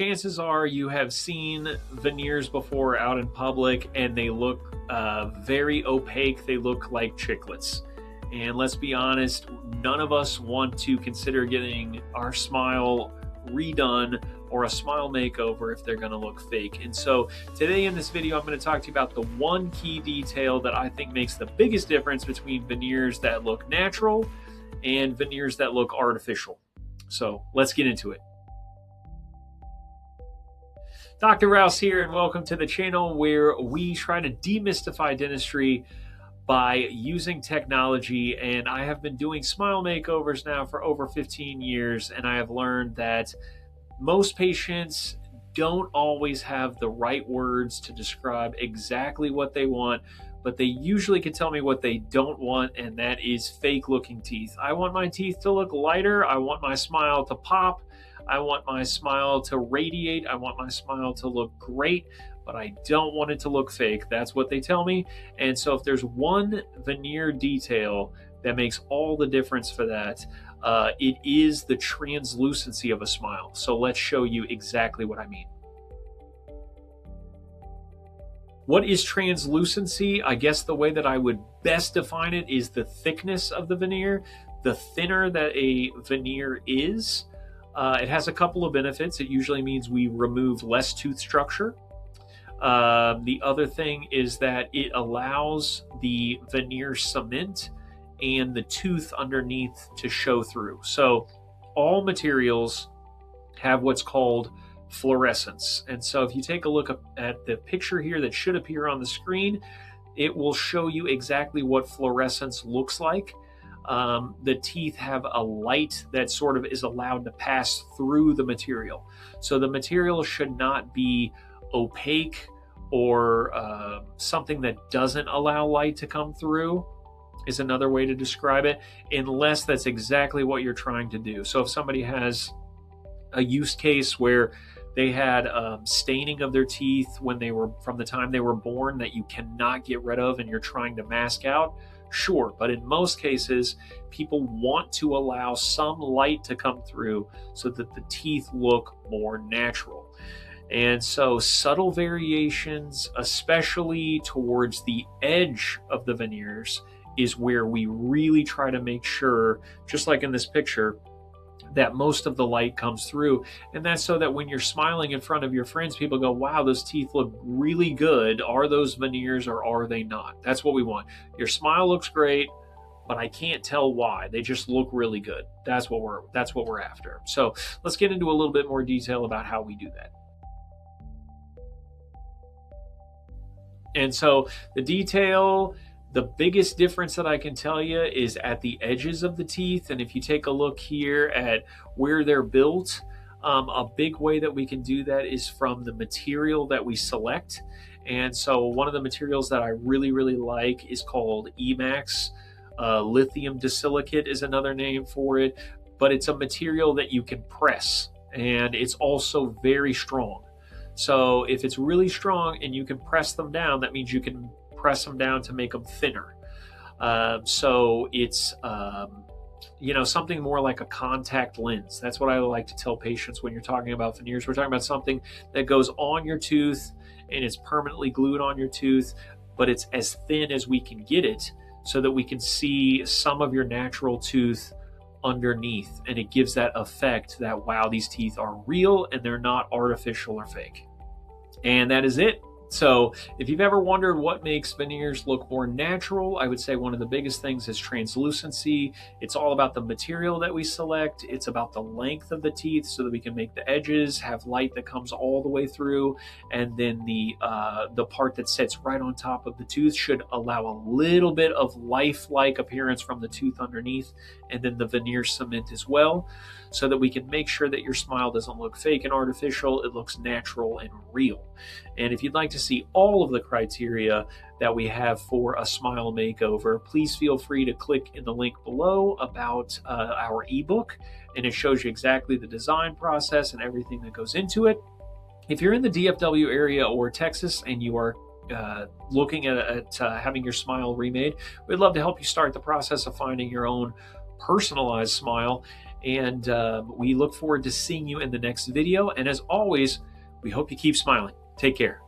chances are you have seen veneers before out in public, and they look very opaque. They look like chiclets. And let's be honest, none of us want to consider getting our smile redone or a smile makeover if they're going to look fake. And so today in this video, I'm going to talk to you about the one key detail that I think makes the biggest difference between veneers that look natural and veneers that look artificial. So let's get into it. Dr. Rouse here, and welcome to the channel where we try to demystify dentistry by using technology. And I have been doing smile makeovers now for over 15 years, and I have learned that most patients don't always have the right words to describe exactly what they want, but they usually can tell me what they don't want, and that is fake looking teeth. I want my teeth to look lighter. I want my smile to pop. I want my smile to radiate. I want my smile to look great, but I don't want it to look fake. That's what they tell me. And so if there's one veneer detail that makes all the difference for that, it is the translucency of a smile. So let's show you exactly what I mean. What is translucency? I guess the way that I would best define it is the thickness of the veneer. The thinner that a veneer is, it has a couple of benefits. It usually means we remove less tooth structure. The other thing is that it allows the veneer cement and the tooth underneath to show through. So all materials have what's called fluorescence. And so if you take a look at the picture here that should appear on the screen, it will show you exactly what fluorescence looks like. The teeth have a light that sort of is allowed to pass through the material. So the material should not be opaque or something that doesn't allow light to come through, is another way to describe it, unless that's exactly what you're trying to do. So if somebody has a use case where they had staining of their teeth when they were, from the time they were born, that you cannot get rid of and you're trying to mask out, sure. But in most cases, people want to allow some light to come through so that the teeth look more natural. And so subtle variations, especially towards the edge of the veneers, is where we really try to make sure, just like in this picture, that most of the light comes through. And that's so that when you're smiling in front of your friends, people go, wow, those teeth look really good. Are those veneers or are they not? That's what we want. Your smile looks great, but I can't tell why. They just look really good. That's what we're after. So let's get into a little bit more detail about how we do that. And so the detail, the biggest difference that I can tell you is at the edges of the teeth. And if you take a look here at where they're built, a big way that we can do that is from the material that we select. And so one of the materials that I really, really like is called Emax. Lithium disilicate is another name for it, but it's a material that you can press, and it's also very strong. So if it's really strong and you can press them down, that means you can press them down to make them thinner. So it's something more like a contact lens. That's what I like to tell patients when you're talking about veneers. We're talking about something that goes on your tooth and it's permanently glued on your tooth, but it's as thin as we can get it so that we can see some of your natural tooth underneath, and it gives that effect that, wow, these teeth are real and they're not artificial or fake. And that is it. So if you've ever wondered what makes veneers look more natural, I would say one of the biggest things is translucency. It's all about the material that we select. It's about the length of the teeth so that we can make the edges have light that comes all the way through. And then the part that sits right on top of the tooth should allow a little bit of lifelike appearance from the tooth underneath, and then the veneer cement as well, so that we can make sure that your smile doesn't look fake and artificial. It looks natural and real. And if you'd like to see all of the criteria that we have for a smile makeover, please feel free to click in the link below about our ebook, and it shows you exactly the design process and everything that goes into it. If you're in the DFW area or Texas and you are looking at having your smile remade, we'd love to help you start the process of finding your own personalized smile. And we look forward to seeing you in the next video. And as always, we hope you keep smiling. Take care.